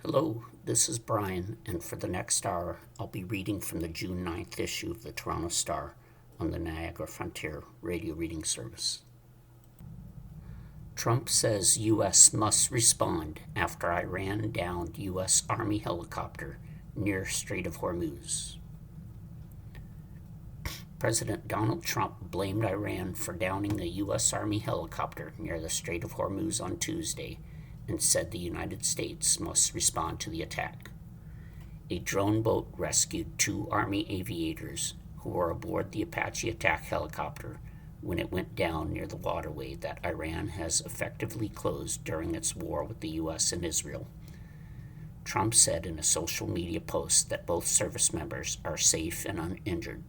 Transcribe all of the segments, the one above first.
Hello, this is Brian, and for the next hour, I'll be reading from the June 9th issue of the Toronto Star on the Niagara Frontier radio reading service. Trump says U.S. must respond after Iran downed U.S. Army helicopter near Strait of Hormuz. President Donald Trump blamed Iran for downing a U.S. Army helicopter near the Strait of Hormuz on Tuesday and said the United States must respond to the attack. A drone boat rescued two Army aviators who were aboard the Apache attack helicopter when it went down near the waterway that Iran has effectively closed during its war with the U.S. and Israel. Trump said in a social media post that both service members are safe and uninjured.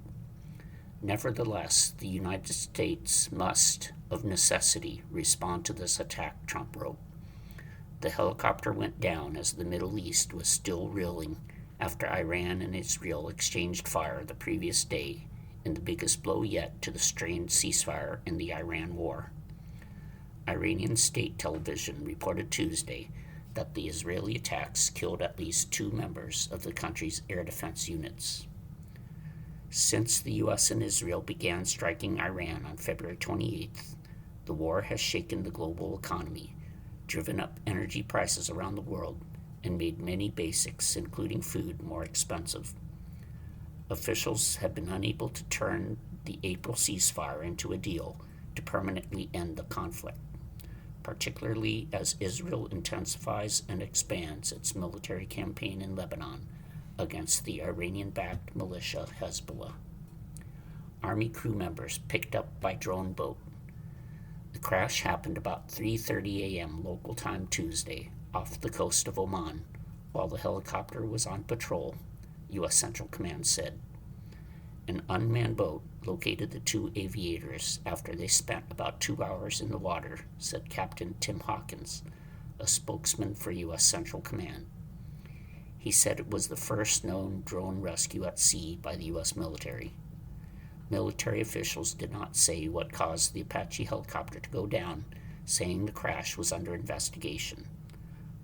Nevertheless, the United States must, of necessity, respond to this attack, Trump wrote. The helicopter went down as the Middle East was still reeling after Iran and Israel exchanged fire the previous day in the biggest blow yet to the strained ceasefire in the Iran war. Iranian state television reported Tuesday that the Israeli attacks killed at least two members of the country's air defense units. Since the U.S. and Israel began striking Iran on February 28th, the war has shaken the global economy, driven up energy prices around the world, and made many basics, including food, more expensive. Officials have been unable to turn the April ceasefire into a deal to permanently end the conflict, particularly as Israel intensifies and expands its military campaign in Lebanon against the Iranian-backed militia Hezbollah. Army crew members picked up by drone boat. The crash happened about 3:30 a.m. local time Tuesday off the coast of Oman while the helicopter was on patrol, U.S. Central Command said. An unmanned boat located the two aviators after they spent about 2 hours in the water, said Captain Tim Hawkins, a spokesman for U.S. Central Command. He said it was the first known drone rescue at sea by the U.S. military. Military officials did not say what caused the Apache helicopter to go down, saying the crash was under investigation.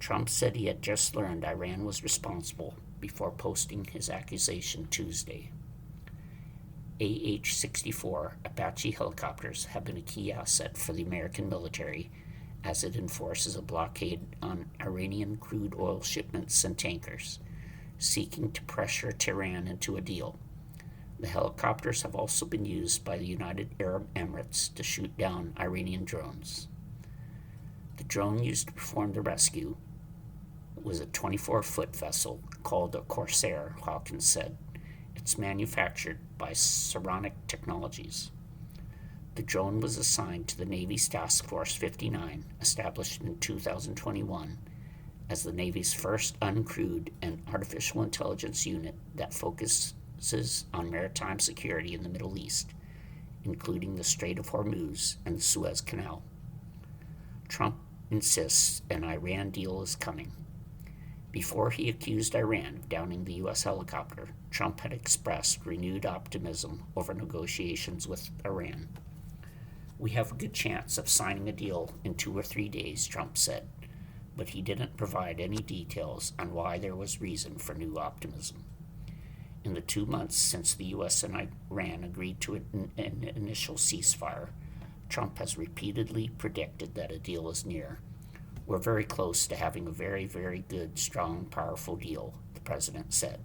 Trump said he had just learned Iran was responsible before posting his accusation Tuesday. AH-64 Apache helicopters have been a key asset for the American military as it enforces a blockade on Iranian crude oil shipments and tankers, seeking to pressure Tehran into a deal. The helicopters have also been used by the United Arab Emirates to shoot down Iranian drones. The drone used to perform the rescue was a 24-foot vessel called a Corsair, Hawkins said. It's manufactured by Saronic Technologies. The drone was assigned to the Navy's Task Force 59, established in 2021, as the Navy's first uncrewed and artificial intelligence unit that focuses on maritime security in the Middle East, including the Strait of Hormuz and the Suez Canal. Trump insists an Iran deal is coming. Before he accused Iran of downing the U.S. helicopter, Trump had expressed renewed optimism over negotiations with Iran. We have a good chance of signing a deal in 2 or 3 days, Trump said, but he didn't provide any details on why there was reason for new optimism. In the 2 months since the U.S. and Iran agreed to an initial ceasefire, Trump has repeatedly predicted that a deal is near. We're very close to having a very, very good, strong, powerful deal, the president said.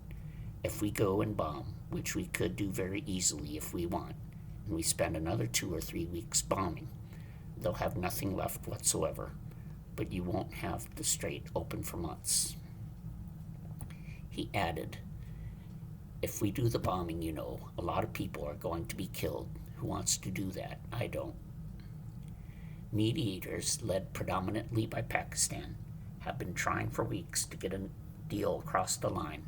If we go and bomb, which we could do very easily if we want, and we spend another 2 or 3 weeks bombing, they'll have nothing left whatsoever, but you won't have the strait open for months. He added, if we do the bombing, a lot of people are going to be killed. Who wants to do that? I don't. Mediators, led predominantly by Pakistan, have been trying for weeks to get a deal across the line.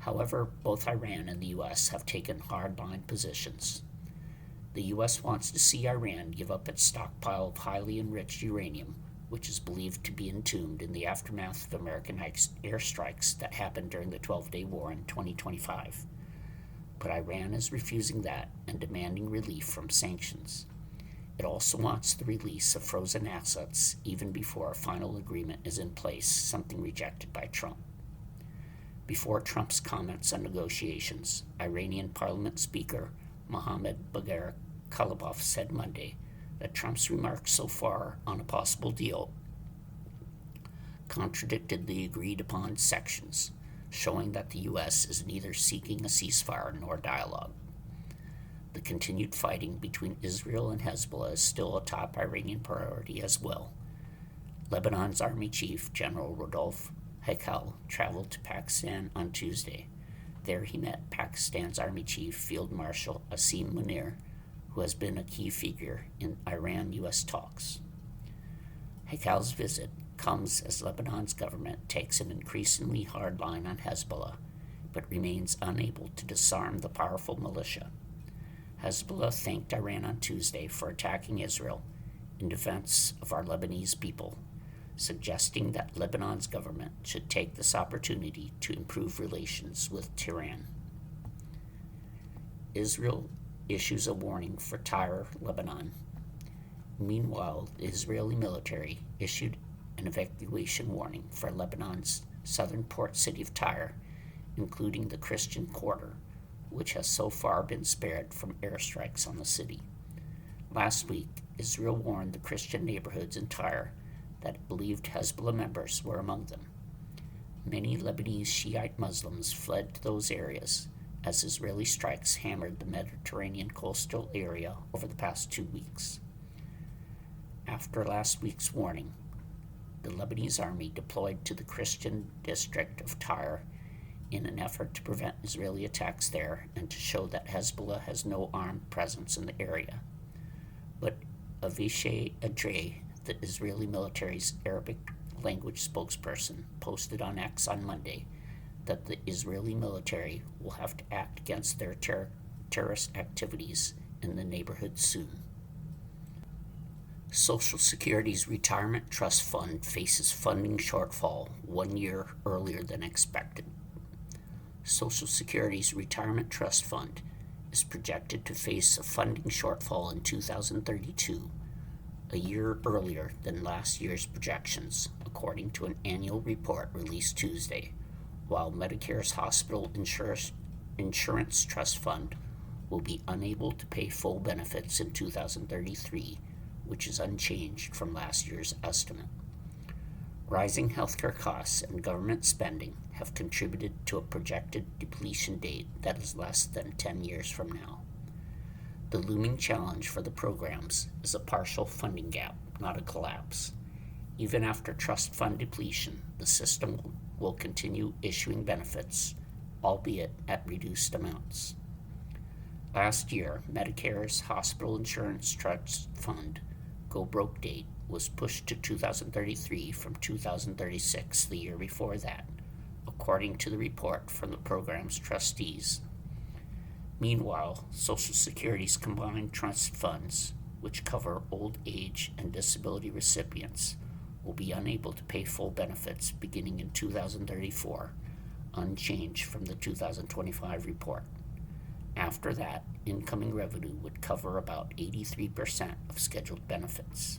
However, both Iran and the U.S. have taken hard-line positions. The U.S. wants to see Iran give up its stockpile of highly enriched uranium, which is believed to be entombed in the aftermath of American airstrikes that happened during the 12-day war in 2025. But Iran is refusing that and demanding relief from sanctions. It also wants the release of frozen assets even before a final agreement is in place, something rejected by Trump. Before Trump's comments on negotiations, Iranian Parliament Speaker Mohammad Bagher Kalibaf said Monday that Trump's remarks so far on a possible deal contradicted the agreed-upon sections, showing that the U.S. is neither seeking a ceasefire nor dialogue. The continued fighting between Israel and Hezbollah is still a top Iranian priority as well. Lebanon's Army Chief General Rodolphe Haikal traveled to Pakistan on Tuesday. There he met Pakistan's Army Chief Field Marshal Asim Munir, who has been a key figure in Iran-U.S. talks. Haikal's visit comes as Lebanon's government takes an increasingly hard line on Hezbollah, but remains unable to disarm the powerful militia. Hezbollah thanked Iran on Tuesday for attacking Israel in defense of our Lebanese people, suggesting that Lebanon's government should take this opportunity to improve relations with Tehran. Israel issues a warning for Tyre, Lebanon. Meanwhile, the Israeli military issued an evacuation warning for Lebanon's southern port city of Tyre, including the Christian Quarter, which has so far been spared from airstrikes on the city. Last week, Israel warned the Christian neighborhoods in Tyre that it believed Hezbollah members were among them. Many Lebanese Shiite Muslims fled to those areas as Israeli strikes hammered the Mediterranean coastal area over the past 2 weeks. After last week's warning, the Lebanese army deployed to the Christian district of Tyre in an effort to prevent Israeli attacks there and to show that Hezbollah has no armed presence in the area. But Avishai Adre, the Israeli military's Arabic language spokesperson, posted on X on Monday that the Israeli military will have to act against their terrorist activities in the neighborhood soon. Social Security's Retirement Trust Fund faces funding shortfall 1 year earlier than expected. Social Security's Retirement Trust Fund is projected to face a funding shortfall in 2032, a year earlier than last year's projections, according to an annual report released Tuesday, while Medicare's Hospital Insurance Trust Fund will be unable to pay full benefits in 2033, which is unchanged from last year's estimate. Rising healthcare costs and government spending have contributed to a projected depletion date that is less than 10 years from now. The looming challenge for the programs is a partial funding gap, not a collapse. Even after trust fund depletion, the system will continue issuing benefits, albeit at reduced amounts. Last year, Medicare's Hospital Insurance Trust Fund go-broke date was pushed to 2033 from 2036 the year before that, according to the report from the program's trustees. Meanwhile, Social Security's combined trust funds, which cover old age and disability recipients, will be unable to pay full benefits beginning in 2034, unchanged from the 2025 report. After that, incoming revenue would cover about 83% of scheduled benefits.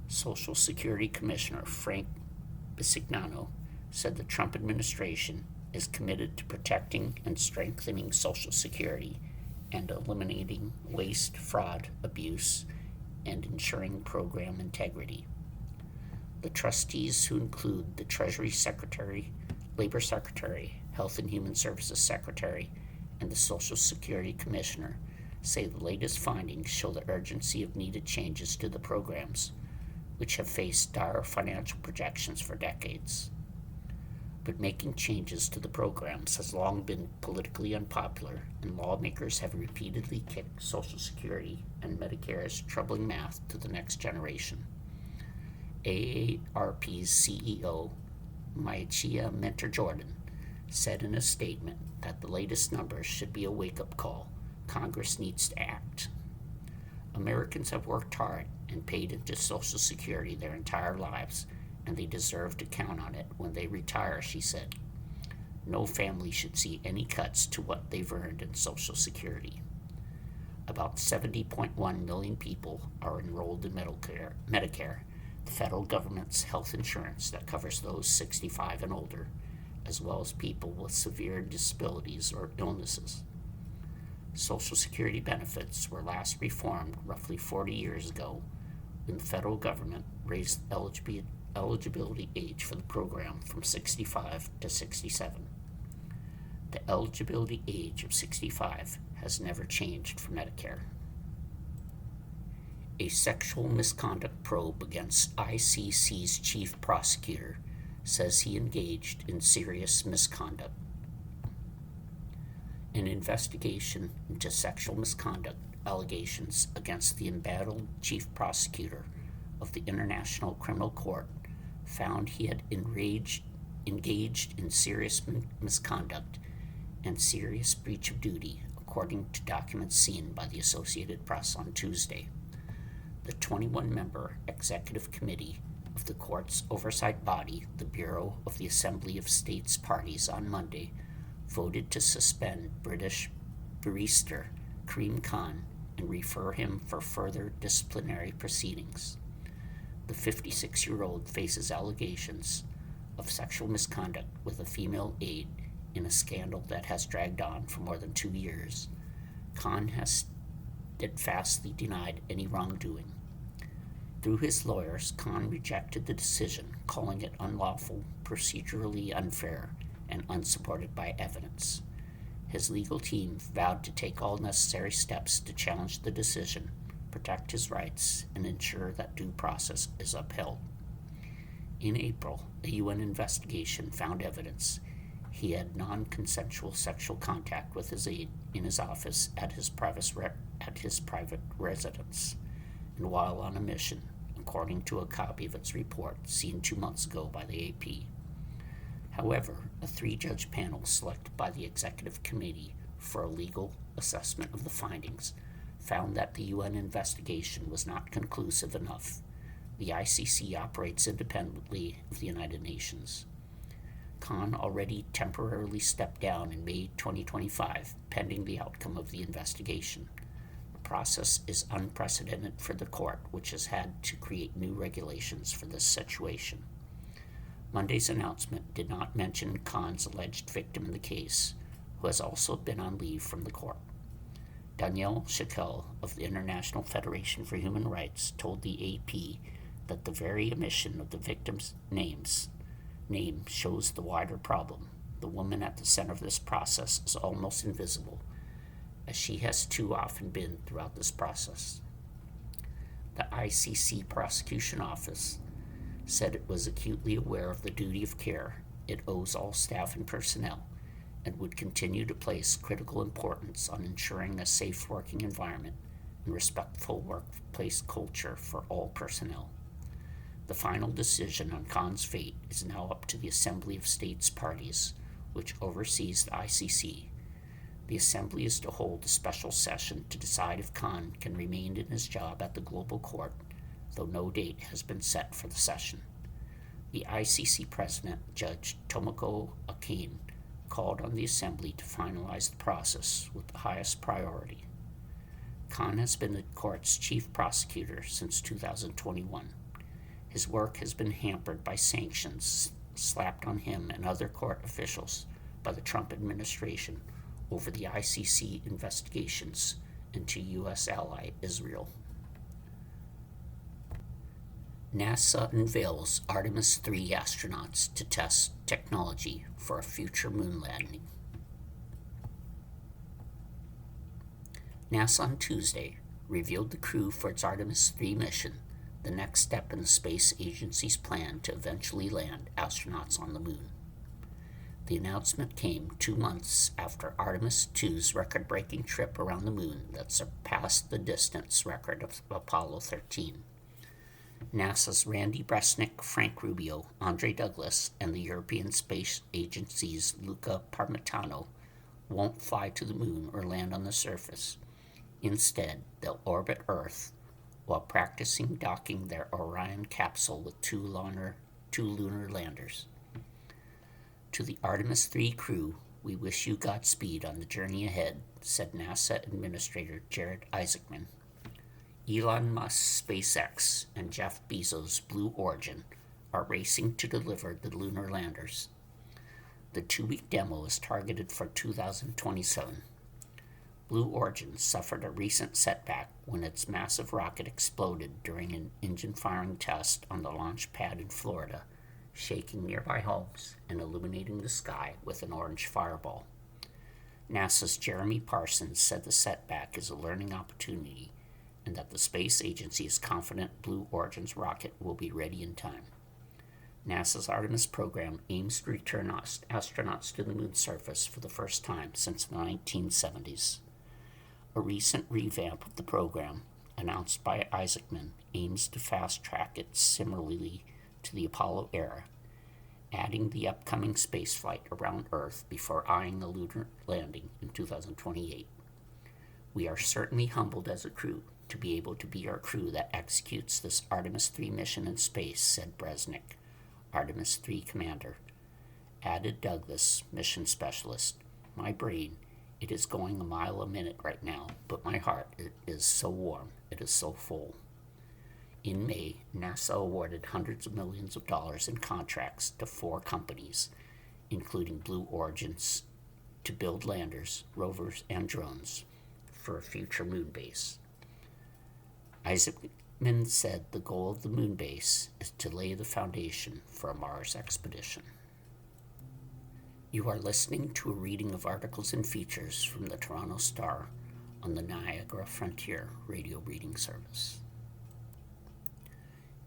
Social Security Commissioner Frank Bisignano said the Trump administration is committed to protecting and strengthening Social Security and eliminating waste, fraud, abuse, and ensuring program integrity. The trustees, who include the Treasury Secretary, Labor Secretary, Health and Human Services Secretary, and the Social Security Commissioner, say the latest findings show the urgency of needed changes to the programs, which have faced dire financial projections for decades. But making changes to the programs has long been politically unpopular, and lawmakers have repeatedly kicked Social Security and Medicare's troubling math to the next generation. AARP's CEO, Maicia Mentor-Jordan, said in a statement that the latest numbers should be a wake-up call. Congress needs to act. Americans have worked hard and paid into Social Security their entire lives, and they deserve to count on it when they retire, she said. No family should see any cuts to what they've earned in Social Security. About 70.1 million people are enrolled in Medicare, the federal government's health insurance that covers those 65 and older, as well as people with severe disabilities or illnesses. Social Security benefits were last reformed roughly 40 years ago when the federal government raised the eligibility age for the program from 65 to 67. The eligibility age of 65 has never changed for Medicare. A sexual misconduct probe against ICC's chief prosecutor says he engaged in serious misconduct. An investigation into sexual misconduct allegations against the embattled chief prosecutor of the International Criminal Court found he had engaged in serious misconduct and serious breach of duty, according to documents seen by the Associated Press on Tuesday. The 21-member executive committee of the court's oversight body, the Bureau of the Assembly of States Parties, on Monday voted to suspend British barrister Karim Khan and refer him for further disciplinary proceedings. The 56-year-old faces allegations of sexual misconduct with a female aide in a scandal that has dragged on for more than 2 years. Khan has steadfastly denied any wrongdoing. Through his lawyers, Khan rejected the decision, calling it unlawful, procedurally unfair, and unsupported by evidence. His legal team vowed to take all necessary steps to challenge the decision, protect his rights, and ensure that due process is upheld. In April, a UN investigation found evidence he had non-consensual sexual contact with his aide in his office at his private residence, and while on a mission, according to a copy of its report seen 2 months ago by the AP. However, a 3-judge panel selected by the Executive Committee for a legal assessment of the findings found that the UN investigation was not conclusive enough. The ICC operates independently of the United Nations. Khan already temporarily stepped down in May 2025, pending the outcome of the investigation. The process is unprecedented for the court, which has had to create new regulations for this situation. Monday's announcement did not mention Khan's alleged victim in the case, who has also been on leave from the court. Danielle Shakel of the International Federation for Human Rights told the AP that the very omission of the victim's name shows the wider problem. The woman at the center of this process is almost invisible, as she has too often been throughout this process. The ICC Prosecution Office said it was acutely aware of the duty of care it owes all staff and personnel, and would continue to place critical importance on ensuring a safe working environment and respectful workplace culture for all personnel. The final decision on Khan's fate is now up to the Assembly of States Parties, which oversees the ICC. The Assembly is to hold a special session to decide if Khan can remain in his job at the Global Court, though no date has been set for the session. The ICC President, Judge Tomoko Akane, called on the Assembly to finalize the process with the highest priority. Khan has been the court's chief prosecutor since 2021. His work has been hampered by sanctions slapped on him and other court officials by the Trump administration over the ICC investigations into U.S. ally Israel. NASA unveils Artemis 3 astronauts to test technology for a future moon landing. NASA on Tuesday revealed the crew for its Artemis 3 mission, the next step in the space agency's plan to eventually land astronauts on the moon. The announcement came 2 months after Artemis 2's record-breaking trip around the moon that surpassed the distance record of Apollo 13. NASA's Randy Bresnik, Frank Rubio, Andre Douglas, and the European Space Agency's Luca Parmitano won't fly to the moon or land on the surface. Instead, they'll orbit Earth while practicing docking their Orion capsule with two lunar landers. To the Artemis 3 crew, we wish you Godspeed on the journey ahead, said NASA Administrator Jared Isaacman. Elon Musk's SpaceX and Jeff Bezos' Blue Origin are racing to deliver the lunar landers. The 2-week demo is targeted for 2027. Blue Origin suffered a recent setback when its massive rocket exploded during an engine-firing test on the launch pad in Florida, shaking nearby homes and illuminating the sky with an orange fireball. NASA's Jeremy Parsons said the setback is a learning opportunity and that the space agency is confident Blue Origin's rocket will be ready in time. NASA's Artemis program aims to return astronauts to the moon's surface for the first time since the 1970s. A recent revamp of the program, announced by Isaacman, aims to fast-track it similarly to the Apollo era, adding the upcoming spaceflight around Earth before eyeing a lunar landing in 2028. We are certainly humbled as a crew to be able to be our crew that executes this Artemis 3 mission in space, said Bresnik, Artemis 3 commander. Added Douglas, mission specialist, my brain, it is going a mile a minute right now, but my heart, it is so warm, it is so full. In May, NASA awarded hundreds of millions of dollars in contracts to 4 companies, including Blue Origins, to build landers, rovers, and drones for a future moon base. Isaacman said the goal of the moon base is to lay the foundation for a Mars expedition. You are listening to a reading of articles and features from the Toronto Star on the Niagara Frontier radio reading service.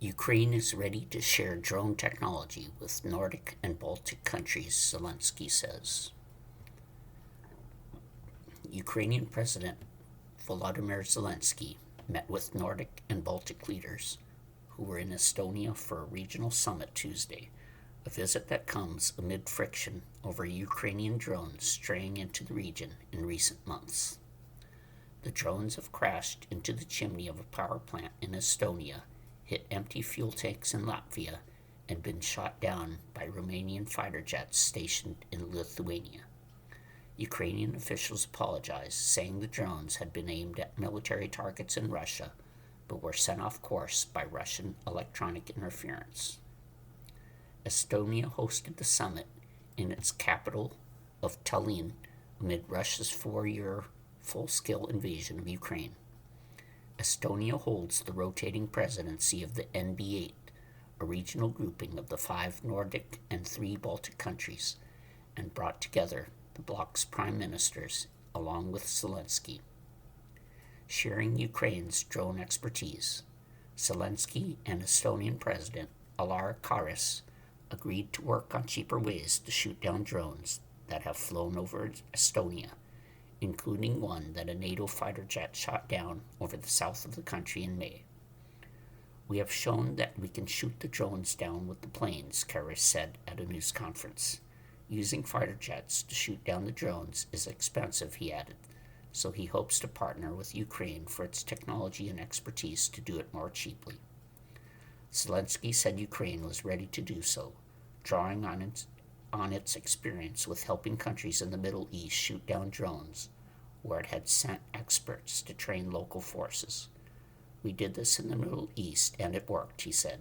Ukraine is ready to share drone technology with Nordic and Baltic countries, Zelensky says. Ukrainian President Volodymyr Zelensky met with Nordic and Baltic leaders who were in Estonia for a regional summit Tuesday, a visit that comes amid friction over Ukrainian drones straying into the region in recent months. The drones have crashed into the chimney of a power plant in Estonia, hit empty fuel tanks in Latvia, and been shot down by Romanian fighter jets stationed in Lithuania. Ukrainian officials apologized, saying the drones had been aimed at military targets in Russia, but were sent off course by Russian electronic interference. Estonia hosted the summit in its capital of Tallinn amid Russia's 4-year full-scale invasion of Ukraine. Estonia holds the rotating presidency of the NB8, a regional grouping of the 5 Nordic and 3 Baltic countries, and brought together the bloc's prime ministers, along with Zelensky. Sharing Ukraine's drone expertise, Zelensky and Estonian President Alar Karis agreed to work on cheaper ways to shoot down drones that have flown over Estonia, including one that a NATO fighter jet shot down over the south of the country in May. We have shown that we can shoot the drones down with the planes, Karis said at a news conference. Using fighter jets to shoot down the drones is expensive, he added, so he hopes to partner with Ukraine for its technology and expertise to do it more cheaply. Zelensky said Ukraine was ready to do so, drawing on its experience with helping countries in the Middle East shoot down drones, where it had sent experts to train local forces. We did this in the Middle East, and it worked, he said.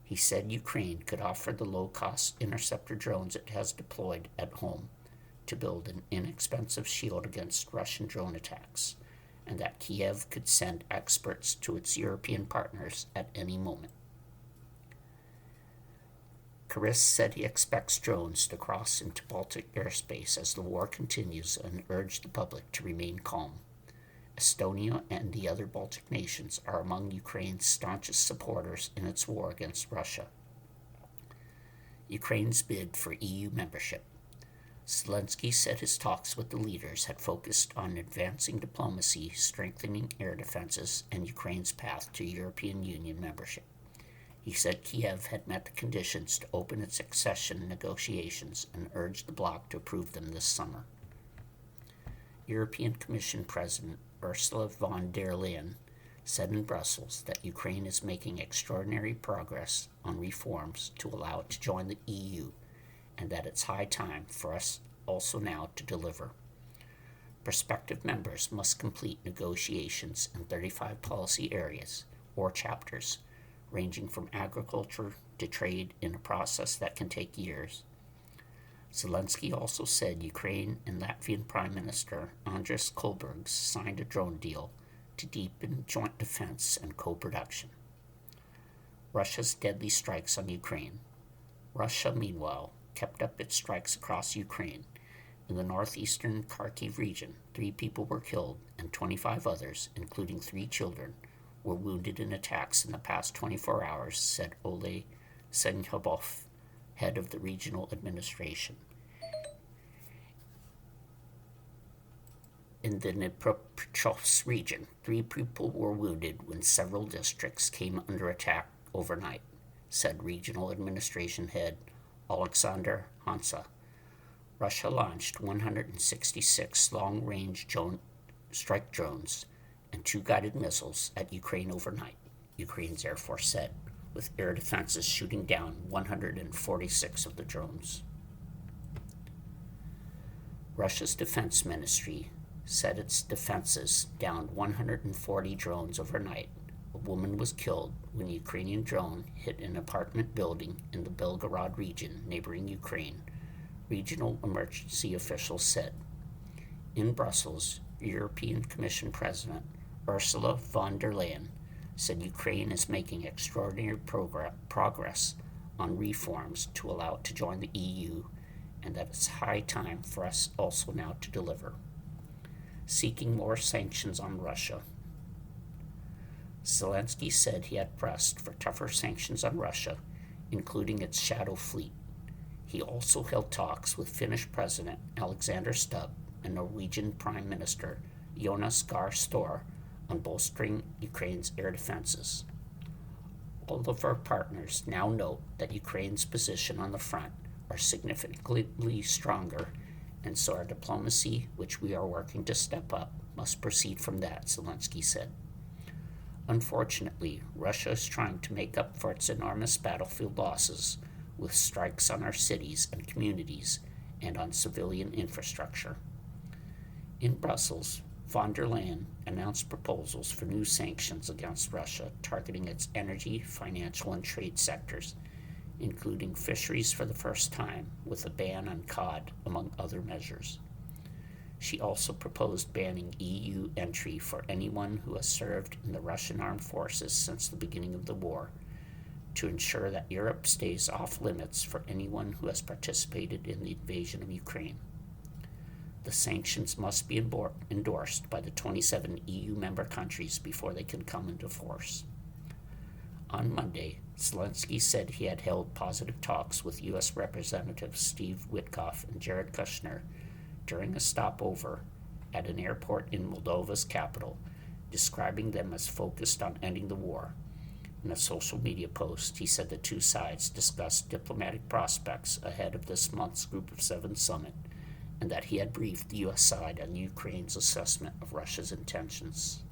He said Ukraine could offer the low-cost interceptor drones it has deployed at home to build an inexpensive shield against Russian drone attacks, and that Kiev could send experts to its European partners at any moment. Karis said he expects drones to cross into Baltic airspace as the war continues and urged the public to remain calm. Estonia and the other Baltic nations are among Ukraine's staunchest supporters in its war against Russia. Ukraine's bid for EU membership. Zelensky said his talks with the leaders had focused on advancing diplomacy, strengthening air defenses, and Ukraine's path to European Union membership. He said Kiev had met the conditions to open its accession negotiations and urged the bloc to approve them this summer. European Commission President Ursula von der Leyen said in Brussels that Ukraine is making extraordinary progress on reforms to allow it to join the EU, and that it's high time for us also now to deliver. Prospective members must complete negotiations in 35 policy areas or chapters, ranging from agriculture to trade in a process that can take years. Zelensky also said Ukraine and Latvian Prime Minister Andris Kobergs signed a drone deal to deepen joint defense and co-production. Russia's deadly strikes on Ukraine. Russia, meanwhile, kept up its strikes across Ukraine. In the northeastern Kharkiv region, 3 people were killed and 25 others, including 3 children, were wounded in attacks in the past 24 hours, said Oleh Senhyabov, head of the regional administration. In the Dnipropetrovsk region, 3 people were wounded when several districts came under attack overnight, said regional administration head Alexander Hansa. Russia launched 166 long-range strike drones and 2 guided missiles at Ukraine overnight, Ukraine's Air Force said, with air defenses shooting down 146 of the drones. Russia's defense ministry said its defenses downed 140 drones overnight. A woman was killed when a Ukrainian drone hit an apartment building in the Belgorod region neighboring Ukraine, regional emergency officials said. In Brussels, European Commission President Ursula von der Leyen said Ukraine is making extraordinary progress on reforms to allow it to join the EU, and that it's high time for us also now to deliver. Seeking more sanctions on Russia. Zelensky said he had pressed for tougher sanctions on Russia, including its shadow fleet. He also held talks with Finnish President Alexander Stubb and Norwegian Prime Minister Jonas Gahr Store on bolstering Ukraine's air defenses. All of our partners now note that Ukraine's position on the front are significantly stronger, and so our diplomacy, which we are working to step up, must proceed from that, Zelensky said. Unfortunately, Russia is trying to make up for its enormous battlefield losses with strikes on our cities and communities and on civilian infrastructure. In Brussels, von der Leyen announced proposals for new sanctions against Russia targeting its energy, financial, and trade sectors, including fisheries for the first time, with a ban on cod, among other measures. She also proposed banning EU entry for anyone who has served in the Russian armed forces since the beginning of the war, to ensure that Europe stays off limits for anyone who has participated in the invasion of Ukraine. The sanctions must be endorsed by the 27 EU member countries before they can come into force. On Monday, Zelensky said he had held positive talks with U.S. Representatives Steve Witkoff and Jared Kushner during a stopover at an airport in Moldova's capital, describing them as focused on ending the war. In a social media post, he said the 2 sides discussed diplomatic prospects ahead of this month's Group of 7 summit, and that he had briefed the U.S. side on Ukraine's assessment of Russia's intentions.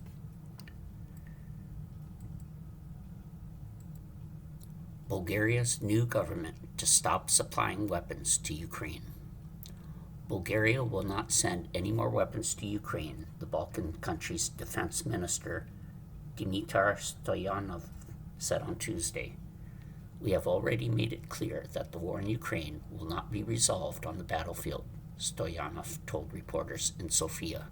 Bulgaria's new government to stop supplying weapons to Ukraine. Bulgaria will not send any more weapons to Ukraine, the Balkan country's defense minister Dimitar Stoyanov said on Tuesday. We have already made it clear that the war in Ukraine will not be resolved on the battlefield, Stoyanov told reporters in Sofia.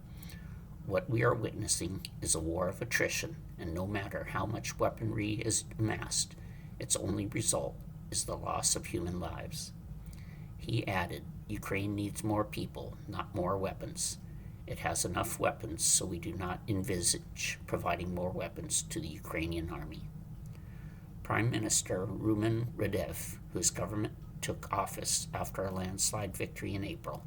What we are witnessing is a war of attrition, and no matter how much weaponry is amassed, its only result is the loss of human lives. He added, Ukraine needs more people, not more weapons. It has enough weapons, so we do not envisage providing more weapons to the Ukrainian army. Prime Minister Rumen Radev, whose government took office after a landslide victory in April,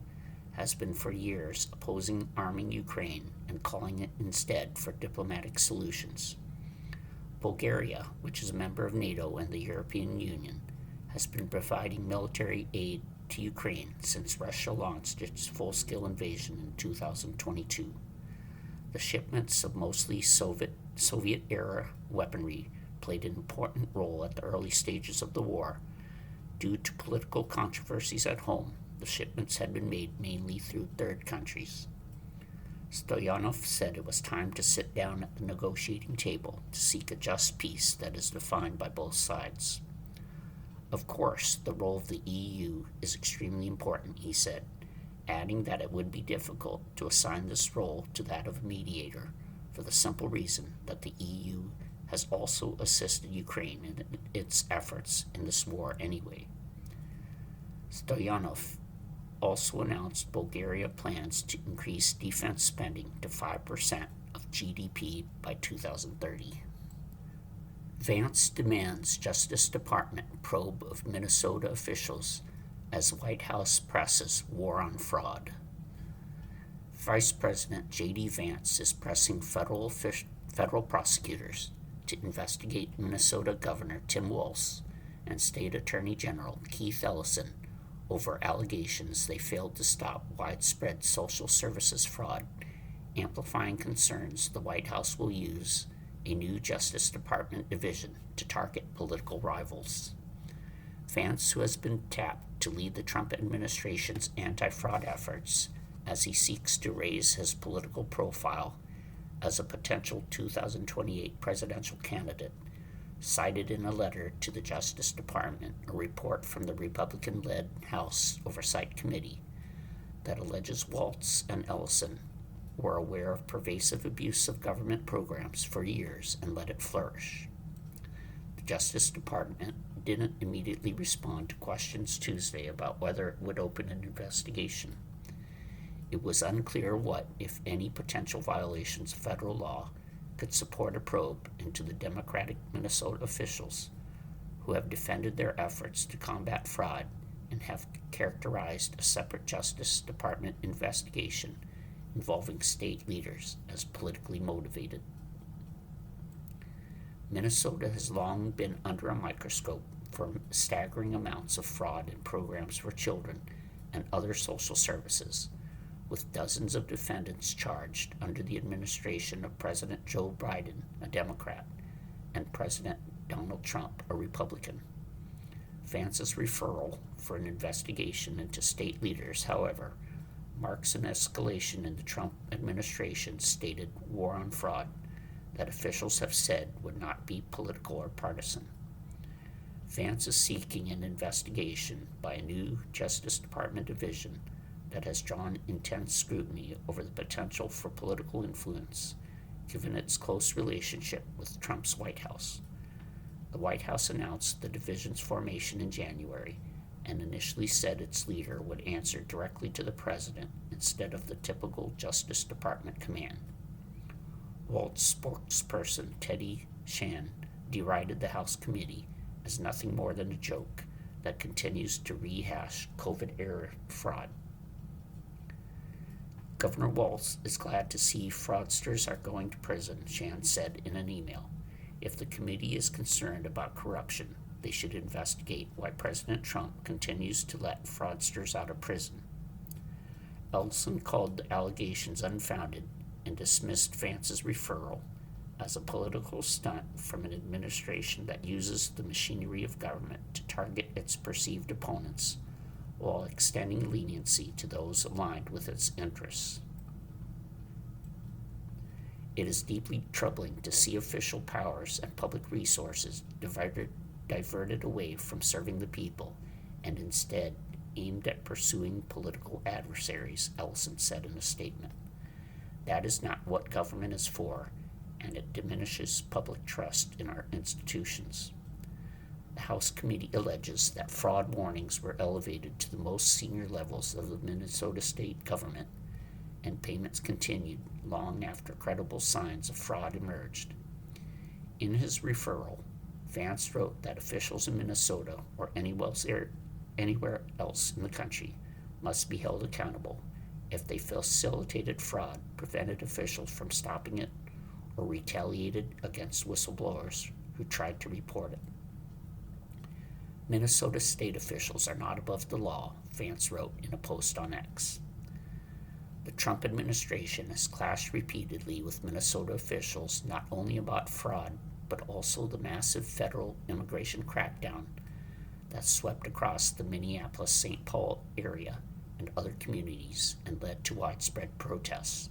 has been for years opposing arming Ukraine and calling it instead for diplomatic solutions. Bulgaria, which is a member of NATO and the European Union, has been providing military aid to Ukraine since Russia launched its full-scale invasion in 2022. The shipments of mostly Soviet-era weaponry played an important role at the early stages of the war. Due to political controversies at home, the shipments had been made mainly through third countries. Stoyanov said it was time to sit down at the negotiating table to seek a just peace that is defined by both sides. Of course, the role of the EU is extremely important, he said, adding that it would be difficult to assign this role to that of a mediator for the simple reason that the EU has also assisted Ukraine in its efforts in this war anyway. Stoyanov also announced Bulgaria plans to increase defense spending to 5% of GDP by 2030. Vance demands Justice Department probe of Minnesota officials as White House presses war on fraud. Vice President J.D. Vance is pressing federal prosecutors to investigate Minnesota Governor Tim Walz and State Attorney General Keith Ellison over allegations they failed to stop widespread social services fraud, amplifying concerns the White House will use a new Justice Department division to target political rivals. Vance, who has been tapped to lead the Trump administration's anti-fraud efforts as he seeks to raise his political profile as a potential 2028 presidential candidate, cited in a letter to the Justice Department a report from the Republican-led House Oversight Committee that alleges Walz and Ellison were aware of pervasive abuse of government programs for years and let it flourish. The Justice Department didn't immediately respond to questions Tuesday about whether it would open an investigation. It was unclear what, if any, potential violations of federal law could support a probe into the Democratic Minnesota officials who have defended their efforts to combat fraud and have characterized a separate Justice Department investigation involving state leaders as politically motivated. Minnesota has long been under a microscope for staggering amounts of fraud in programs for children and other social services, with dozens of defendants charged under the administration of President Joe Biden, a Democrat, and President Donald Trump, a Republican. Vance's referral for an investigation into state leaders, however, marks an escalation in the Trump administration's stated war on fraud that officials have said would not be political or partisan. Vance is seeking an investigation by a new Justice Department division that has drawn intense scrutiny over the potential for political influence, given its close relationship with Trump's White House. The White House announced the division's formation in January and initially said its leader would answer directly to the president instead of the typical Justice Department command. Walz spokesperson Teddy Shan derided the House committee as nothing more than a joke that continues to rehash COVID-era fraud. Governor Walz is glad to see fraudsters are going to prison, Shan said in an email. If the committee is concerned about corruption, they should investigate why President Trump continues to let fraudsters out of prison. Ellison called the allegations unfounded and dismissed Vance's referral as a political stunt from an administration that uses the machinery of government to target its perceived opponents while extending leniency to those aligned with its interests. It is deeply troubling to see official powers and public resources diverted away from serving the people and instead aimed at pursuing political adversaries, Ellison said in a statement. That is not what government is for, and it diminishes public trust in our institutions. The House committee alleges that fraud warnings were elevated to the most senior levels of the Minnesota state government, and payments continued long after credible signs of fraud emerged. In his referral, Vance wrote that officials in Minnesota or anywhere else in the country must be held accountable if they facilitated fraud, prevented officials from stopping it, or retaliated against whistleblowers who tried to report it. Minnesota state officials are not above the law, Vance wrote in a post on X. The Trump administration has clashed repeatedly with Minnesota officials not only about fraud, but also the massive federal immigration crackdown that swept across the Minneapolis-St. Paul area and other communities and led to widespread protests.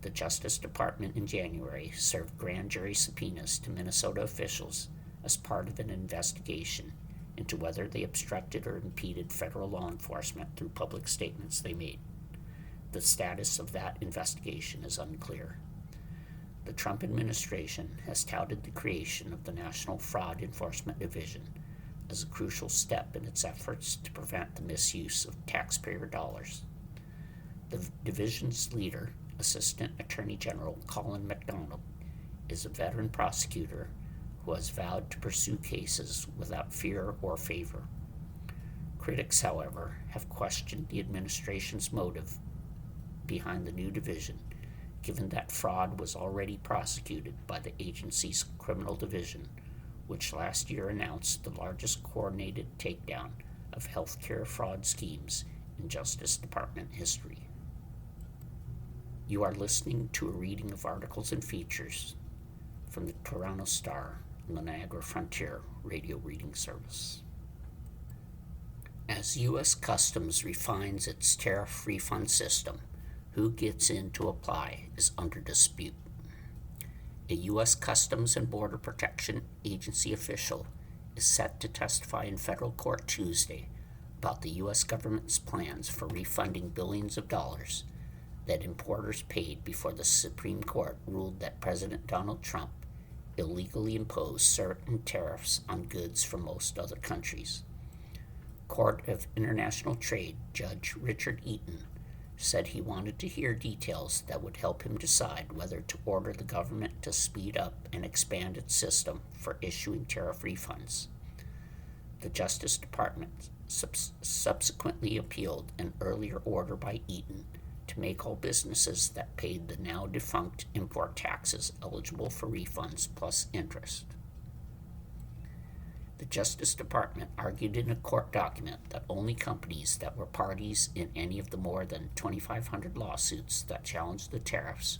The Justice Department in January served grand jury subpoenas to Minnesota officials as part of an investigation into whether they obstructed or impeded federal law enforcement through public statements they made. The status of that investigation is unclear. The Trump administration has touted the creation of the National Fraud Enforcement Division as a crucial step in its efforts to prevent the misuse of taxpayer dollars. The division's leader, Assistant Attorney General Colin McDonald, is a veteran prosecutor who has vowed to pursue cases without fear or favor. Critics, however, have questioned the administration's motive behind the new division, given that fraud was already prosecuted by the agency's criminal division, which last year announced the largest coordinated takedown of healthcare fraud schemes in Justice Department history. You are listening to a reading of articles and features from the Toronto Star and the Niagara Frontier radio reading service. As U.S. Customs refines its tariff refund system, who gets in to apply is under dispute. A U.S. Customs and Border Protection Agency official is set to testify in federal court Tuesday about the U.S. government's plans for refunding billions of dollars that importers paid before the Supreme Court ruled that President Donald Trump illegally imposed certain tariffs on goods from most other countries. Court of International Trade Judge Richard Eaton said he wanted to hear details that would help him decide whether to order the government to speed up and expand its system for issuing tariff refunds. The Justice Department subsequently appealed an earlier order by Eaton to make all businesses that paid the now defunct import taxes eligible for refunds plus interest. The Justice Department argued in a court document that only companies that were parties in any of the more than 2,500 lawsuits that challenged the tariffs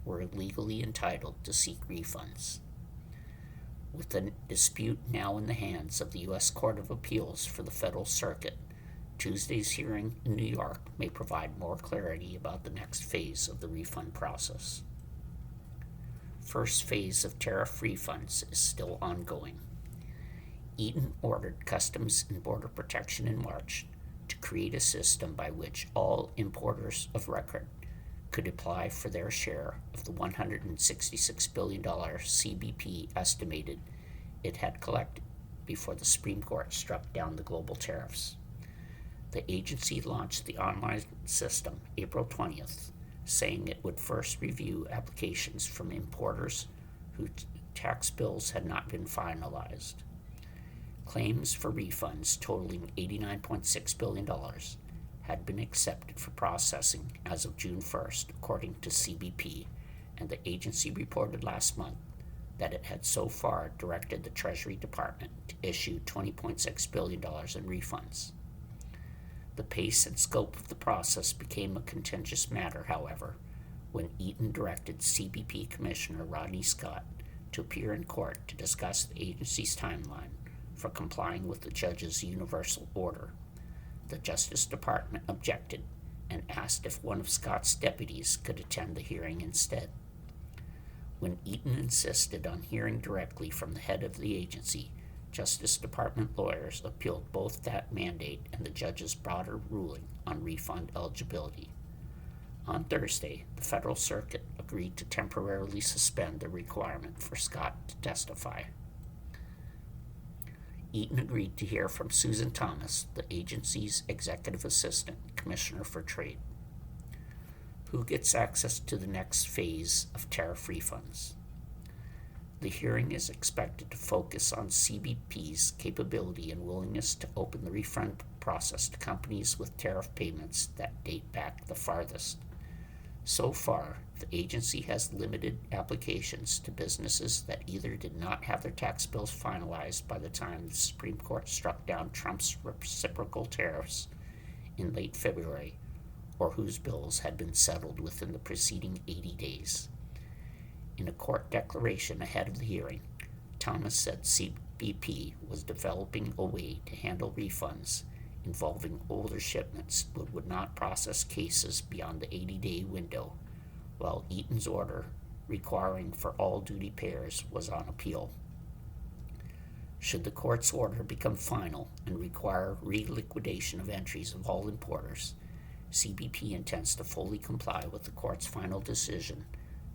were legally entitled to seek refunds. With the dispute now in the hands of the U.S. Court of Appeals for the Federal Circuit, Tuesday's hearing in New York may provide more clarity about the next phase of the refund process. First phase of tariff refunds is still ongoing. Eaton ordered Customs and Border Protection in March to create a system by which all importers of record could apply for their share of the $166 billion CBP estimated it had collected before the Supreme Court struck down the global tariffs. The agency launched the online system April 20th, saying it would first review applications from importers whose tax bills had not been finalized. Claims for refunds totaling $89.6 billion had been accepted for processing as of June 1st, according to CBP, and the agency reported last month that it had so far directed the Treasury Department to issue $20.6 billion in refunds. The pace and scope of the process became a contentious matter, however, when Eaton directed CBP Commissioner Rodney Scott to appear in court to discuss the agency's timeline for complying with the judge's universal order. The Justice Department objected and asked if one of Scott's deputies could attend the hearing instead. When Eaton insisted on hearing directly from the head of the agency, Justice Department lawyers appealed both that mandate and the judge's broader ruling on refund eligibility. On Thursday, the Federal Circuit agreed to temporarily suspend the requirement for Scott to testify. Eaton agreed to hear from Susan Thomas, the agency's executive assistant commissioner for trade. Who gets access to the next phase of tariff refunds? The hearing is expected to focus on CBP's capability and willingness to open the refund process to companies with tariff payments that date back the farthest. So far, the agency has limited applications to businesses that either did not have their tax bills finalized by the time the Supreme Court struck down Trump's reciprocal tariffs in late February, or whose bills had been settled within the preceding 80 days. In a court declaration ahead of the hearing, Thomas said CBP was developing a way to handle refunds involving older shipments but would not process cases beyond the 80-day window, while Eaton's order requiring for all duty payers was on appeal. Should the court's order become final and require reliquidation of entries of all importers, CBP intends to fully comply with the court's final decision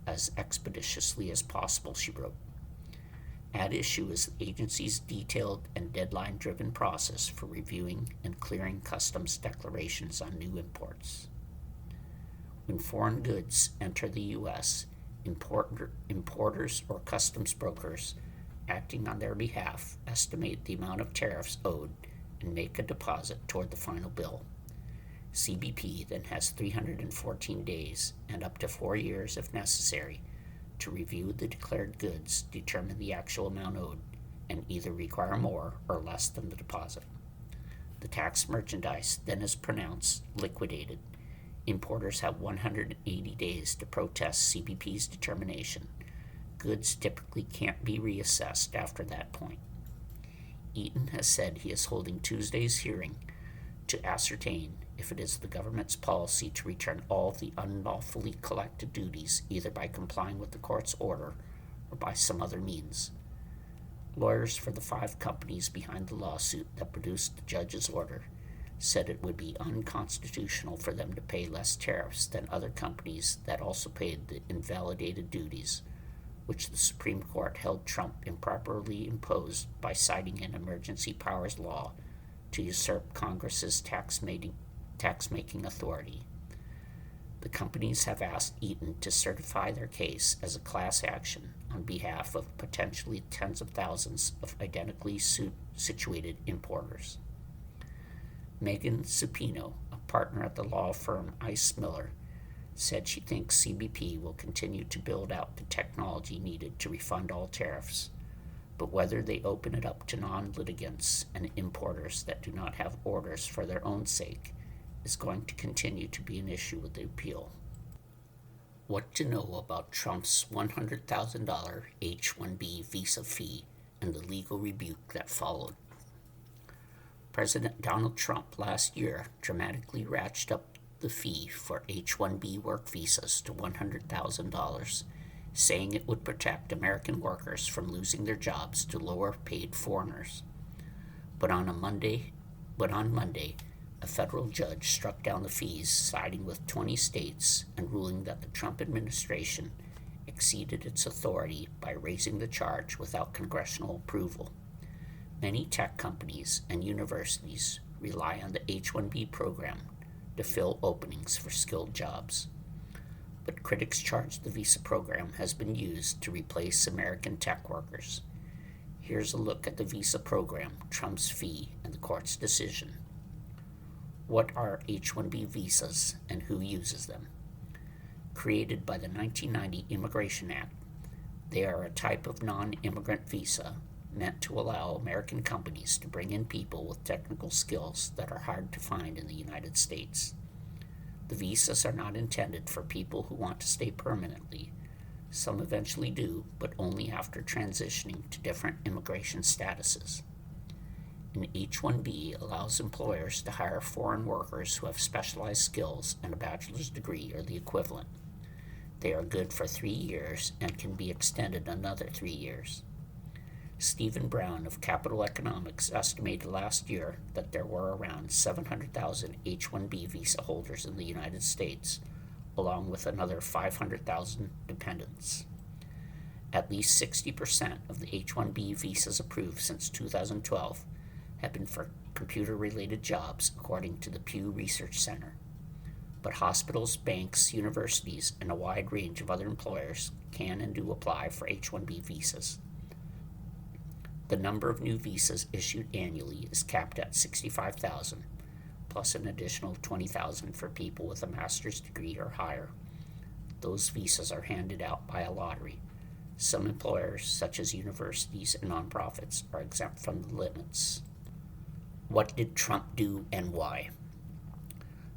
as expeditiously as possible, she wrote. At issue is the agency's detailed and deadline-driven process for reviewing and clearing customs declarations on new imports. When foreign goods enter the U.S., importers or customs brokers acting on their behalf estimate the amount of tariffs owed and make a deposit toward the final bill. CBP then has 314 days and up to 4 years if necessary to review the declared goods, determine the actual amount owed, and either require more or less than the deposit. The taxed merchandise then is pronounced liquidated. Importers have 180 days to protest CBP's determination. Goods typically can't be reassessed after that point. Eaton has said he is holding Tuesday's hearing to ascertain if it is the government's policy to return all of the unlawfully collected duties either by complying with the court's order or by some other means. Lawyers for the 5 companies behind the lawsuit that produced the judge's order said it would be unconstitutional for them to pay less tariffs than other companies that also paid the invalidated duties, which the Supreme Court held Trump improperly imposed by citing an emergency powers law to usurp Congress's tax-making authority. The companies have asked Eaton to certify their case as a class action on behalf of potentially tens of thousands of identically situated importers. Megan Supino, a partner at the law firm Ice Miller, said she thinks CBP will continue to build out the technology needed to refund all tariffs, but whether they open it up to non-litigants and importers that do not have orders for their own sake is going to continue to be an issue with the appeal. What to know about Trump's $100,000 H-1B visa fee and the legal rebuke that followed. President Donald Trump last year dramatically ratcheted up the fee for H-1B work visas to $100,000, saying it would protect American workers from losing their jobs to lower-paid foreigners. But on Monday, a federal judge struck down the fees, siding with 20 states and ruling that the Trump administration exceeded its authority by raising the charge without congressional approval. Many tech companies and universities rely on the H-1B program to fill openings for skilled jobs. But critics charge the visa program has been used to replace American tech workers. Here's a look at the visa program, Trump's fee, and the court's decision. What are H-1B visas and who uses them? Created by the 1990 Immigration Act, they are a type of non-immigrant visa meant to allow American companies to bring in people with technical skills that are hard to find in the United States. The visas are not intended for people who want to stay permanently. Some eventually do, but only after transitioning to different immigration statuses. An H-1B allows employers to hire foreign workers who have specialized skills and a bachelor's degree or the equivalent. They are good for 3 years and can be extended another 3 years. Stephen Brown of Capital Economics estimated last year that there were around 700,000 H-1B visa holders in the United States, along with another 500,000 dependents. At least 60% of the H-1B visas approved since 2012 have been for computer-related jobs, according to the Pew Research Center. But hospitals, banks, universities, and a wide range of other employers can and do apply for H-1B visas. The number of new visas issued annually is capped at 65,000, plus an additional 20,000 for people with a master's degree or higher. Those visas are handed out by a lottery. Some employers, such as universities and nonprofits, are exempt from the limits. What did Trump do and why?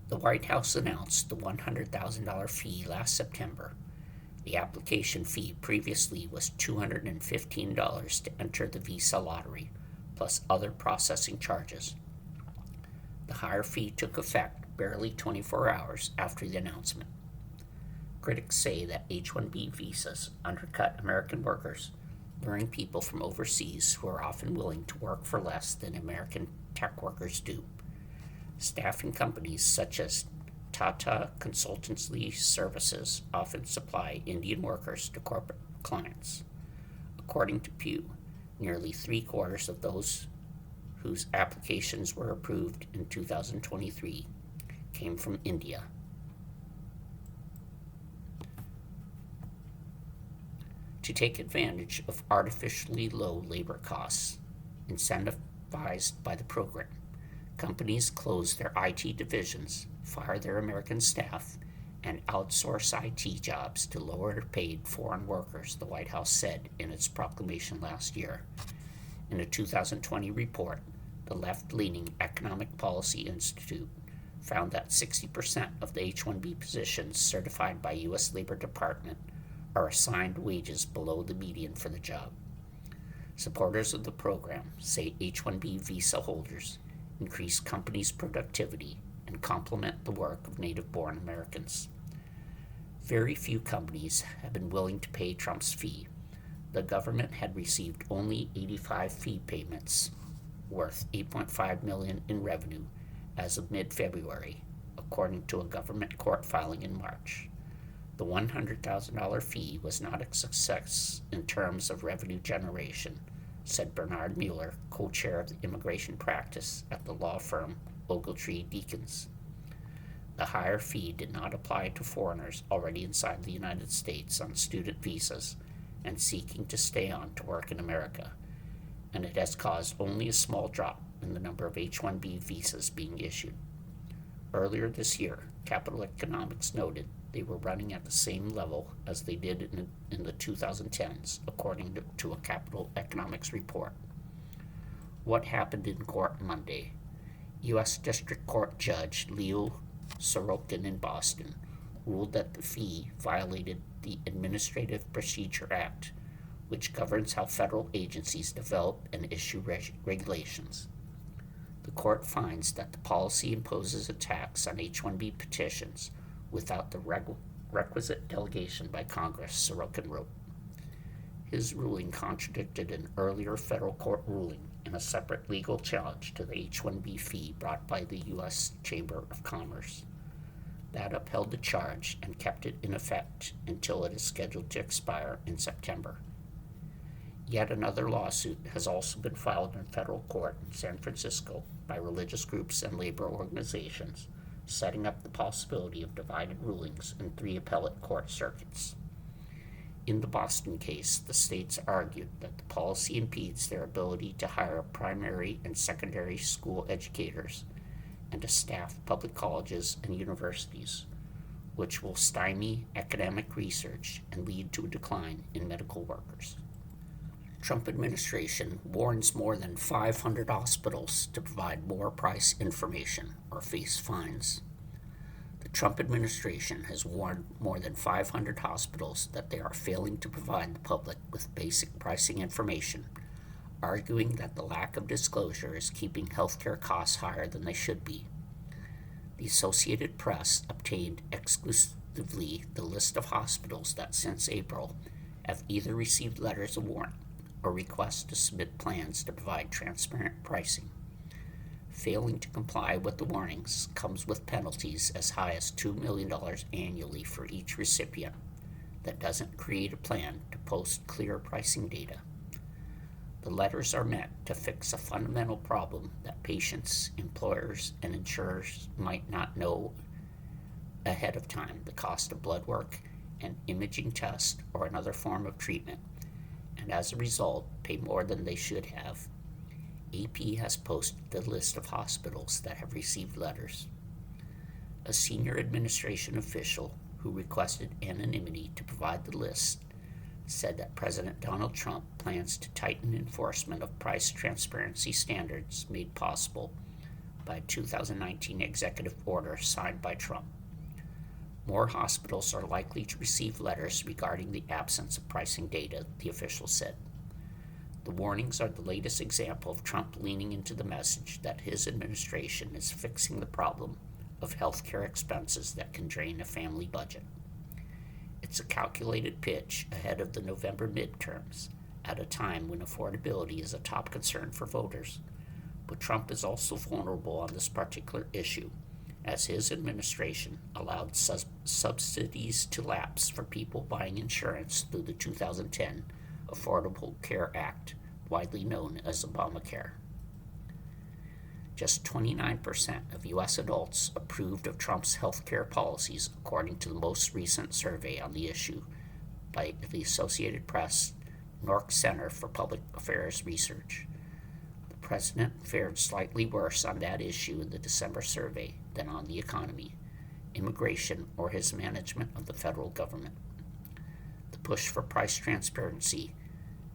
The White House announced the $100,000 fee last September. The application fee previously was $215 to enter the visa lottery, plus other processing charges. The higher fee took effect barely 24 hours after the announcement. Critics say that H-1B visas undercut American workers luring people from overseas who are often willing to work for less than American tech workers do. Staffing companies such as Tata Consultancy Services often supply Indian workers to corporate clients. According to Pew, nearly 3/4 of those whose applications were approved in 2023 came from India. To take advantage of artificially low labor costs, incentivized by the program, companies close their IT divisions, fire their American staff, and outsource IT jobs to lower paid foreign workers, the White House said in its proclamation last year. In a 2020 report, the left-leaning Economic Policy Institute found that 60% of the H-1B positions certified by U.S. Labor Department are assigned wages below the median for the job. Supporters of the program say H-1B visa holders increase companies' productivity and complement the work of native-born Americans. Very few companies have been willing to pay Trump's fee. The government had received only 85 fee payments, worth $8.5 million in revenue as of mid-February, according to a government court filing in March. The $100,000 fee was not a success in terms of revenue generation, said Bernard Mueller, co-chair of the immigration practice at the law firm Ogletree Deakins. The higher fee did not apply to foreigners already inside the United States on student visas and seeking to stay on to work in America, and it has caused only a small drop in the number of H-1B visas being issued. Earlier this year, Capital Economics noted they were running at the same level as they did in the 2010s, according to a Capital Economics report. What happened in court Monday? U.S. District Court Judge Leo Sorokin in Boston ruled that the fee violated the Administrative Procedure Act, which governs how federal agencies develop and issue regulations. The court finds that the policy imposes a tax on H-1B petitions without the requisite delegation by Congress, Sorokin wrote. His ruling contradicted an earlier federal court ruling in a separate legal challenge to the H-1B fee brought by the U.S. Chamber of Commerce. That upheld the charge and kept it in effect until it is scheduled to expire in September. Yet another lawsuit has also been filed in federal court in San Francisco by religious groups and labor organizations, setting up the possibility of divided rulings in 3 appellate court circuits. In the Boston case, the states argued that the policy impedes their ability to hire primary and secondary school educators and to staff public colleges and universities, which will stymie academic research and lead to a decline in medical workers. Trump administration warns more than 500 hospitals to provide more price information or face fines. The Trump administration has warned more than 500 hospitals that they are failing to provide the public with basic pricing information, arguing that the lack of disclosure is keeping healthcare costs higher than they should be. The Associated Press obtained exclusively the list of hospitals that since April have either received letters of warning or requests to submit plans to provide transparent pricing. Failing to comply with the warnings comes with penalties as high as $2 million annually for each recipient that doesn't create a plan to post clear pricing data. The letters are meant to fix a fundamental problem that patients, employers, and insurers might not know ahead of time the cost of blood work, an imaging test, or another form of treatment, and as a result, pay more than they should have. AP has posted the list of hospitals that have received letters. A senior administration official who requested anonymity to provide the list said that President Donald Trump plans to tighten enforcement of price transparency standards made possible by a 2019 executive order signed by Trump. More hospitals are likely to receive letters regarding the absence of pricing data, the official said. The warnings are the latest example of Trump leaning into the message that his administration is fixing the problem of healthcare expenses that can drain a family budget. It's a calculated pitch ahead of the November midterms, at a time when affordability is a top concern for voters. But Trump is also vulnerable on this particular issue, as his administration allowed subsidies to lapse for people buying insurance through the 2010 Affordable Care Act, widely known as Obamacare. Just 29% of U.S. adults approved of Trump's health care policies, according to the most recent survey on the issue by the Associated Press NORC Center for Public Affairs Research. The president fared slightly worse on that issue in the December survey than on the economy, immigration, or his management of the federal government. The push for price transparency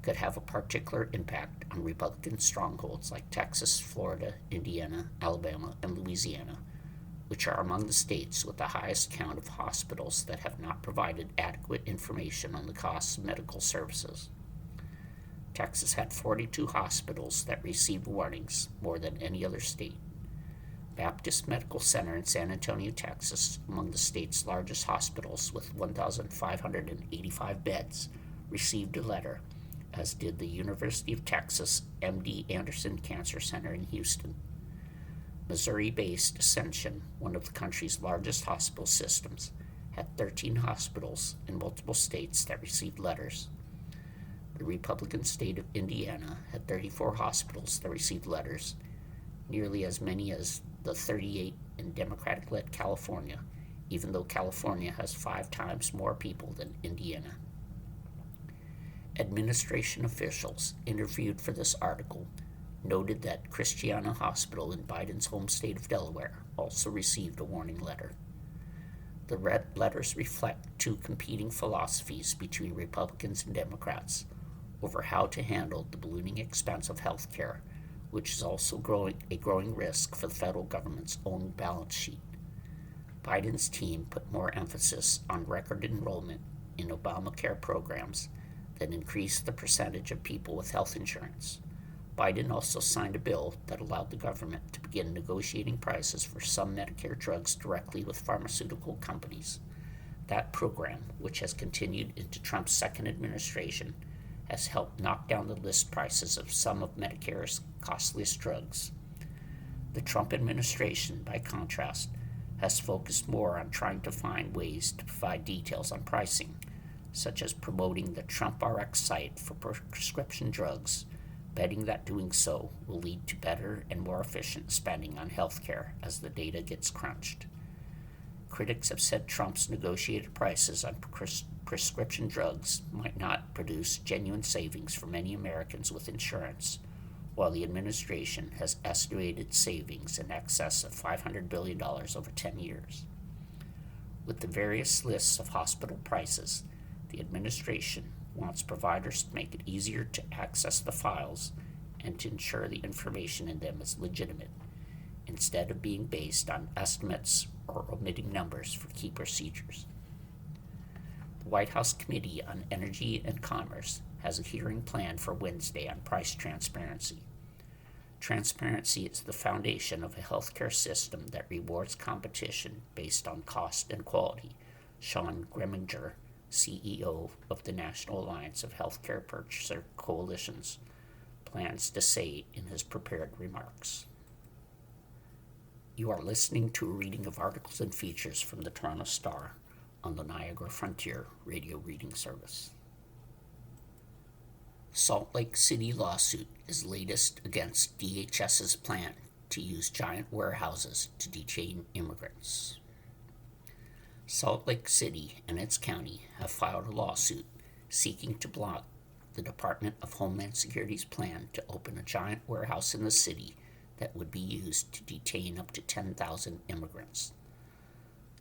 could have a particular impact on Republican strongholds like Texas, Florida, Indiana, Alabama, and Louisiana, which are among the states with the highest count of hospitals that have not provided adequate information on the costs of medical services. Texas had 42 hospitals that received warnings, more than any other state. Baptist Medical Center in San Antonio, Texas, among the state's largest hospitals with 1,585 beds, received a letter, as did the University of Texas MD Anderson Cancer Center in Houston. Missouri-based Ascension, one of the country's largest hospital systems, had 13 hospitals in multiple states that received letters. The Republican state of Indiana had 34 hospitals that received letters, nearly as many as the 38 in Democratic-led California, even though California has 5 times more people than Indiana. Administration officials interviewed for this article noted that Christiana Hospital in Biden's home state of Delaware also received a warning letter. The red letters reflect 2 competing philosophies between Republicans and Democrats over how to handle the ballooning expense of health care, which is also a growing risk for the federal government's own balance sheet. Biden's team put more emphasis on record enrollment in Obamacare programs that increased the percentage of people with health insurance. Biden also signed a bill that allowed the government to begin negotiating prices for some Medicare drugs directly with pharmaceutical companies. That program, which has continued into Trump's second administration, has helped knock down the list prices of some of Medicare's costliest drugs. The Trump administration, by contrast, has focused more on trying to find ways to provide details on pricing, such as promoting the TrumpRx site for prescription drugs, betting that doing so will lead to better and more efficient spending on healthcare as the data gets crunched. Critics have said Trump's negotiated prices on prescription drugs might not produce genuine savings for many Americans with insurance, while the administration has estimated savings in excess of $500 billion over 10 years. With the various lists of hospital prices, the administration wants providers to make it easier to access the files and to ensure the information in them is legitimate, instead of being based on estimates or omitting numbers for key procedures. The White House Committee on Energy and Commerce has a hearing planned for Wednesday on price transparency. Transparency is the foundation of a healthcare system that rewards competition based on cost and quality, Sean Greminger, CEO of the National Alliance of Healthcare Purchaser Coalitions, plans to say in his prepared remarks. You are listening to a reading of articles and features from the Toronto Star on the Niagara Frontier radio reading service. Salt Lake City lawsuit is latest against DHS's plan to use giant warehouses to detain immigrants. Salt Lake City and its county have filed a lawsuit seeking to block the Department of Homeland Security's plan to open a giant warehouse in the city that would be used to detain up to 10,000 immigrants.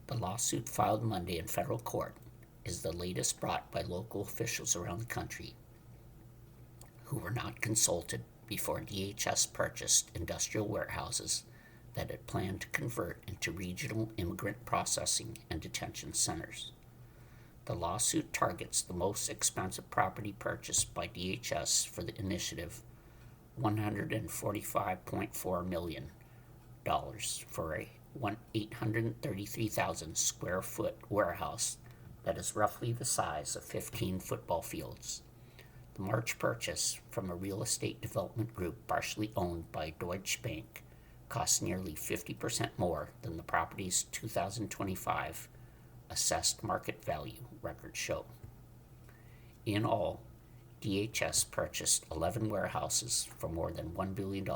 The lawsuit filed Monday in federal court is the latest brought by local officials around the country who were not consulted before DHS purchased industrial warehouses that it planned to convert into regional immigrant processing and detention centers. The lawsuit targets the most expensive property purchased by DHS for the initiative, $145.4 million for a 833,000 square foot warehouse that is roughly the size of 15 football fields. The March purchase from a real estate development group partially owned by Deutsche Bank cost nearly 50% more than the property's 2025 assessed market value records show. In all, DHS purchased 11 warehouses for more than $1 billion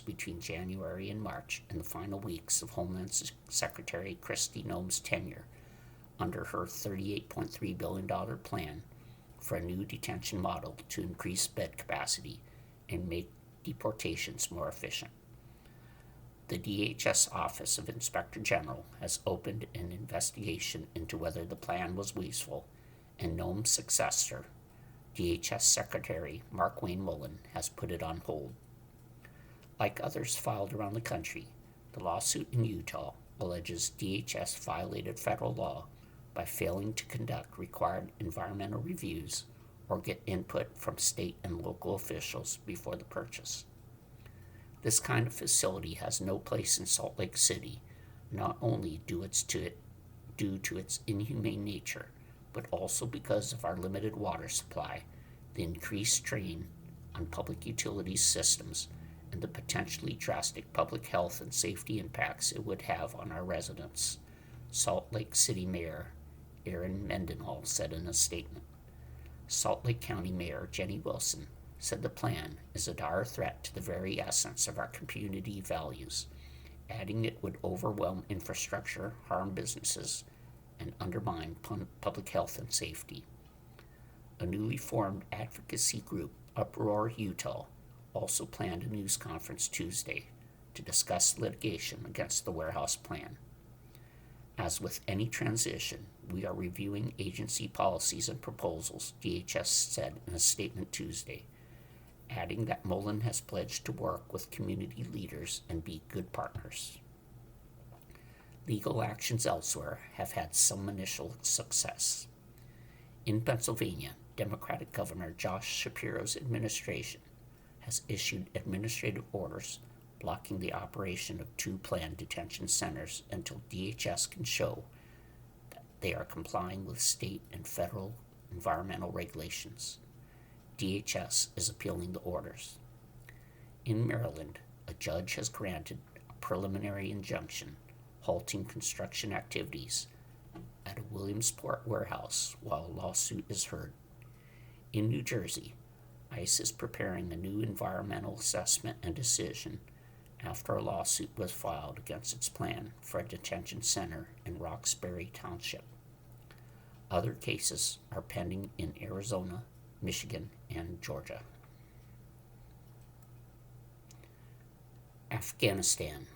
between January and March in the final weeks of Homeland Secretary Kristi Noem's tenure under her $38.3 billion plan for a new detention model to increase bed capacity and make deportations more efficient. The DHS Office of Inspector General has opened an investigation into whether the plan was wasteful, and Noem's successor, DHS Secretary Markwayne Mullin, has put it on hold. Like others filed around the country, the lawsuit in Utah alleges DHS violated federal law by failing to conduct required environmental reviews or get input from state and local officials before the purchase. This kind of facility has no place in Salt Lake City, not only due to its inhumane nature, but also because of our limited water supply, the increased strain on public utilities systems, and the potentially drastic public health and safety impacts it would have on our residents, Salt Lake City Mayor Erin Mendenhall said in a statement. Salt Lake County Mayor Jenny Wilson said the plan is a dire threat to the very essence of our community values, adding it would overwhelm infrastructure, harm businesses, and undermine public health and safety. A newly formed advocacy group, Uproar Utah, also planned a news conference Tuesday to discuss litigation against the warehouse plan. As with any transition, we are reviewing agency policies and proposals, DHS said in a statement Tuesday, adding that Mullin has pledged to work with community leaders and be good partners. Legal actions elsewhere have had some initial success. In Pennsylvania, Democratic Governor Josh Shapiro's administration has issued administrative orders blocking the operation of 2 planned detention centers until DHS can show that they are complying with state and federal environmental regulations. DHS is appealing the orders. In Maryland, a judge has granted a preliminary injunction halting construction activities at a Williamsport warehouse while a lawsuit is heard. In New Jersey, ICE is preparing a new environmental assessment and decision after a lawsuit was filed against its plan for a detention center in Roxbury Township. Other cases are pending in Arizona, Michigan, and Georgia. Afghanistan.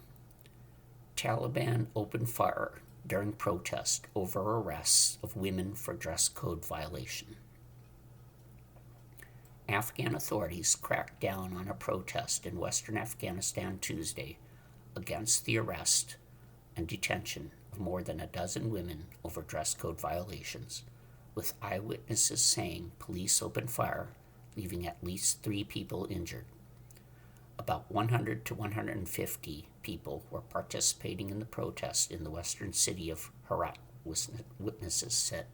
Taliban opened fire during protest over arrests of women for dress code violation. Afghan authorities cracked down on a protest in western Afghanistan Tuesday against the arrest and detention of more than a dozen women over dress code violations, with eyewitnesses saying police opened fire, leaving at least 3 people injured. About 100 to 150 people were participating in the protest in the western city of Herat, witnesses said.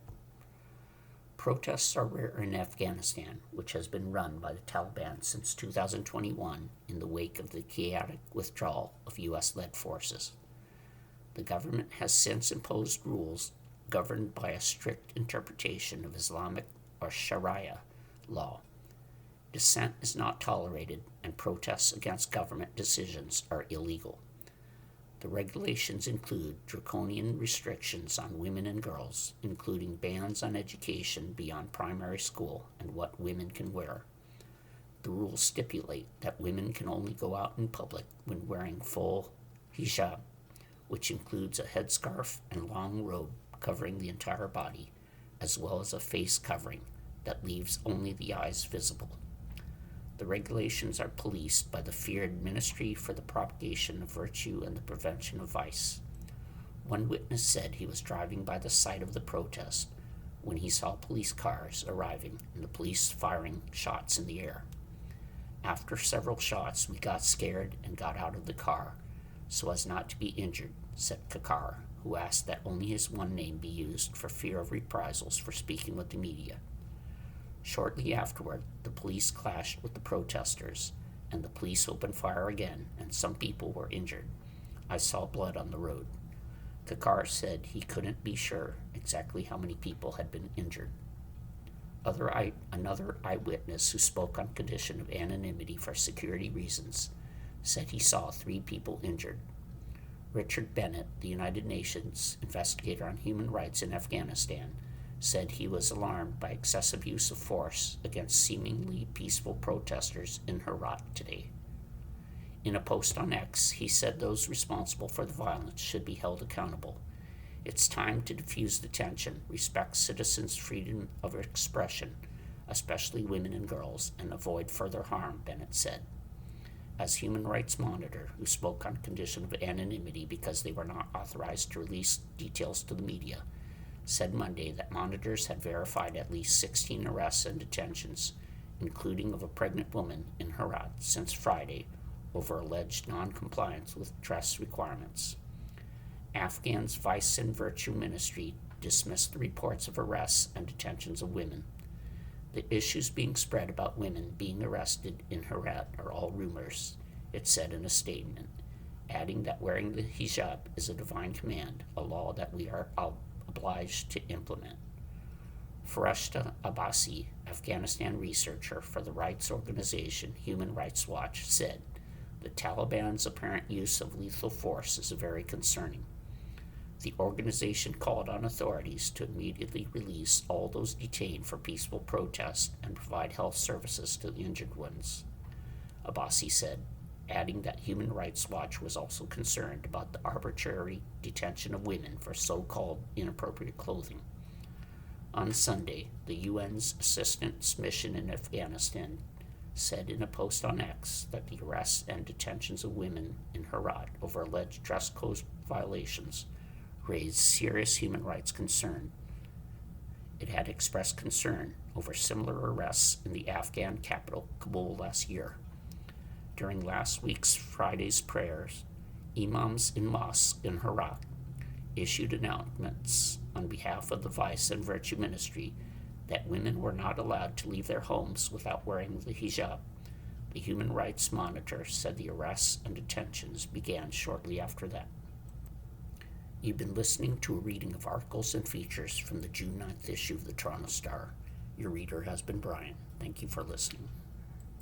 Protests are rare in Afghanistan, which has been run by the Taliban since 2021 in the wake of the chaotic withdrawal of U.S.-led forces. The government has since imposed rules governed by a strict interpretation of Islamic or Sharia law. Dissent is not tolerated, and protests against government decisions are illegal. The regulations include draconian restrictions on women and girls, including bans on education beyond primary school and what women can wear. The rules stipulate that women can only go out in public when wearing full hijab, which includes a headscarf and long robe covering the entire body, as well as a face covering that leaves only the eyes visible. The regulations are policed by the feared Ministry for the Propagation of Virtue and the Prevention of Vice. One witness said he was driving by the site of the protest when he saw police cars arriving and the police firing shots in the air. After several shots, we got scared and got out of the car so as not to be injured, said Kakar, who asked that only his one name be used for fear of reprisals for speaking with the media. Shortly afterward, the police clashed with the protesters, and the police opened fire again, and some people were injured. I saw blood on the road. Kakar said he couldn't be sure exactly how many people had been injured. Another eyewitness who spoke on condition of anonymity for security reasons said he saw 3 people injured. Richard Bennett, the United Nations investigator on human rights in Afghanistan, said he was alarmed by excessive use of force against seemingly peaceful protesters in Herat today. In a post on X, he said those responsible for the violence should be held accountable. It's time to diffuse the tension, respect citizens' freedom of expression, especially women and girls, and avoid further harm, Bennett said. As Human Rights Monitor, who spoke on condition of anonymity because they were not authorized to release details to the media, said Monday that monitors had verified at least 16 arrests and detentions, including of a pregnant woman in Herat, since Friday over alleged non-compliance with dress requirements. Afghan's Vice and Virtue Ministry dismissed the reports of arrests and detentions of women. The issues being spread about women being arrested in Herat are all rumors, it said in a statement, adding that wearing the hijab is a divine command, a law that we are obliged to implement. Farashta Abbasi, Afghanistan researcher for the rights organization Human Rights Watch, said the Taliban's apparent use of lethal force is very concerning. The organization called on authorities to immediately release all those detained for peaceful protest and provide health services to the injured ones, Abbasi said, adding that Human Rights Watch was also concerned about the arbitrary detention of women for so-called inappropriate clothing. On Sunday, the UN's Assistance Mission in Afghanistan said in a post on X that the arrests and detentions of women in Herat over alleged dress code violations raised serious human rights concern. It had expressed concern over similar arrests in the Afghan capital, Kabul, last year. During last week's Friday's prayers, imams in mosques in Herat issued announcements on behalf of the Vice and Virtue Ministry that women were not allowed to leave their homes without wearing the hijab. The Human Rights Monitor said the arrests and detentions began shortly after that. You've been listening to a reading of articles and features from the June 9th issue of the Toronto Star. Your reader has been Brian. Thank you for listening.